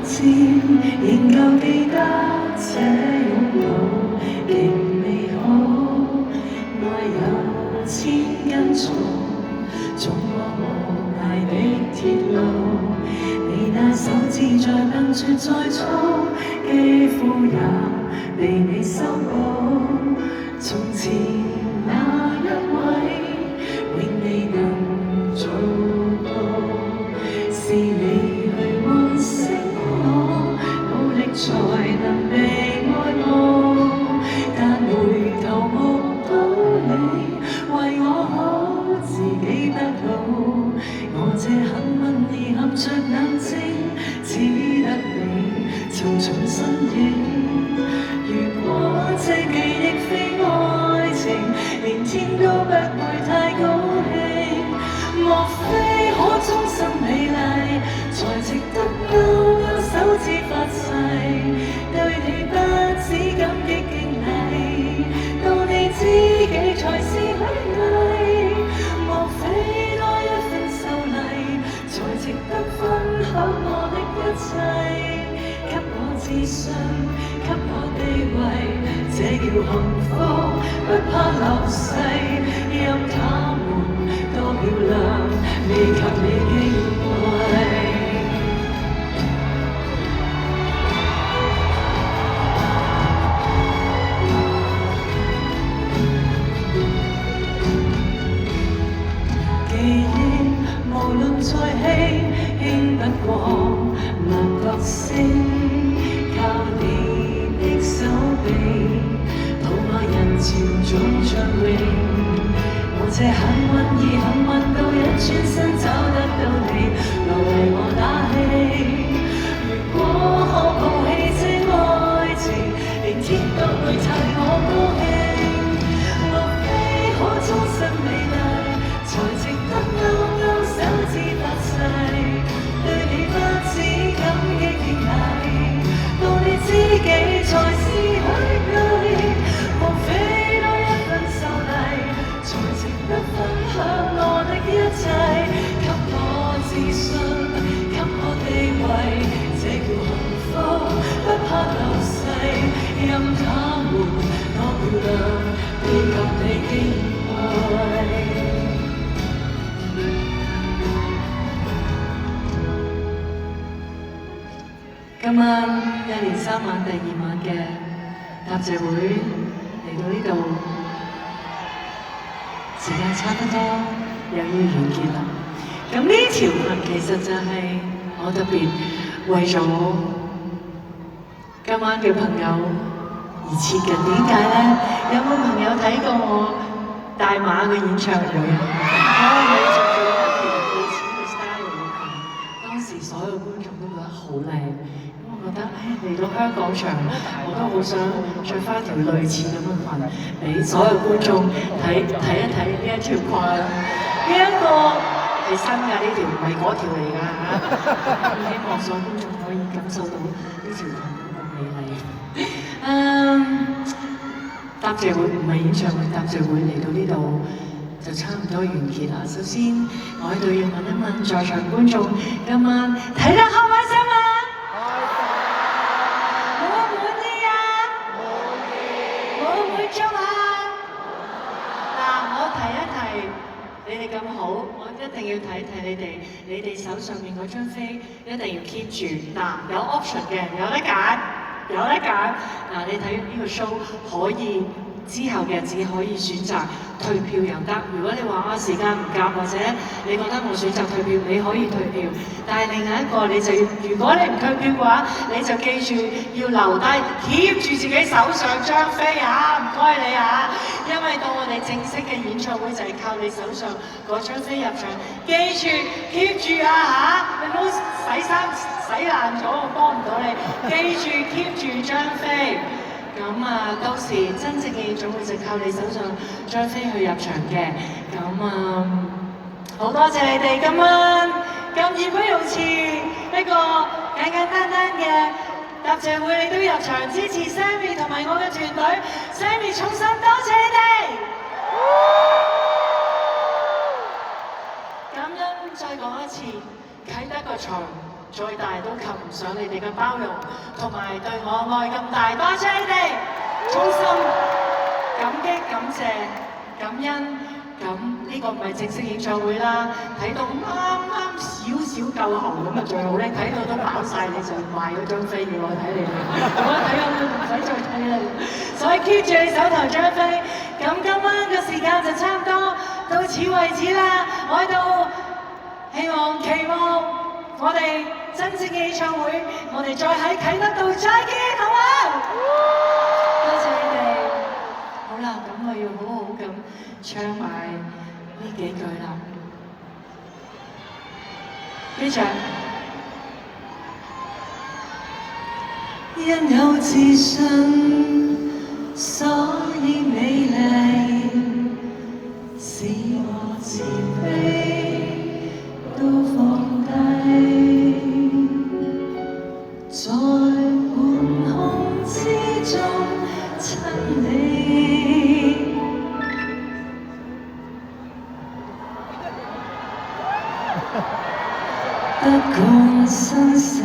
漸仍舊記得這擁抱極美好，愛有千斤重，重過無涯的鐵路。你那手指再笨拙再粗，肌膚也被你修補。從前那一位永未能做到，是你去喚醒我，努力才能被愛慕。但回頭目睹你為我好，自己不好。我這很吻你合着眼睛，只得你沉重身影。如果這記憶非愛情，連天都不會太高興。莫非可終身美麗，才值得勾勾手指發誓？對你不止感激敬禮，到你知己才是虛偽。莫非多一份秀麗，才值得分享我的一切？給我自信，給我地位，這叫幸福，不怕流逝。任他們多漂亮，未及你矜貴。記憶無論再輕不過萬角星。靠你的手臂，抱我人潮中暢泳。我這很穩意很穩到一轉身找得到你，來為我打氣。如果可抱起這愛情，連天都會替我高興。莫非可終身美麗，才值得勾勾手指發誓？對你不止感激敬禮，到你知己才是虛偽。莫非多一份秀麗，才值得分享我的一切？給我自信，給我地位，這叫幸福，不怕流逝。任他們多漂亮，未及你矜貴。今晚1連3晚第2晚嘅答謝會嚟到呢度，時間差不多又要完結啦。咁呢條文其實就係我特別為咗今晚嘅朋友而設嘅。點解呢？有冇朋友睇過我大馬嘅演唱會？我係着住一條類似嘅 style 嘅裙，當時所有觀眾都覺得好靚。我覺得嚟到香港場，我都好想着翻條類似咁嘅裙，俾所有觀眾睇一睇呢一條裙。呢一個係新㗎，呢條唔係嗰條嚟㗎嚇。希望所有觀眾可以感受到呢條裙嗰個美麗。答謝會唔係演唱會，答謝會嚟到呢度就差唔多完結啦。首先，我喺度要問一問在場觀眾，今晚睇得開唔開心啊？你哋咁好，我一定要睇睇你哋手上面嗰張飛，一定要 keep 住。嗱，有 option 嘅，有得揀，有得揀。嗱，你睇呢個 show 可以之後嘅日子可以選擇退票又得。如果你話時間唔夾，或者你覺得我選擇退票，你可以退票。但係另外一個你就要，如果你唔退票嘅話，你就記住要留低 keep 住自己手上張飛啊！唔該你啊！因為到我哋正式嘅演唱會就係靠你手上嗰張飛入場，記住 keep 住啊嚇！你唔好洗衫洗爛咗，我幫唔到你。記住 keep 住張飛，咁到時真正嘅演唱會就靠你手上張飛去入場嘅。咁好多謝你哋今晚咁義不容辭一個簡簡單單嘅答謝會，你都入場支持 Sammy 同埋我嘅團隊 ，Sammy 衷心多謝你哋。感恩再講一次，啟德個場再大都及唔上你哋嘅包容，同埋對我愛咁大，多謝你哋，衷心感激、感謝、感恩。咁呢個唔係正式演唱會啦，睇到啱啱少少夠喉咁啊最好咧，睇到都飽晒你就賣咗張飛俾我睇你哋，咁啊睇下會唔使再睇啦，所以 keep 住你手頭張飛。咁今晚嘅時間就差唔多到此為止啦，我喺度希望期望我哋真正嘅演唱會，我哋再喺啟德度再見，好嗎？多謝你哋。好啦，咁我要好好咁唱埋呢幾句啦。非常因有自信，所以美麗，使我自卑都放低，在半空之中親你。不管身世。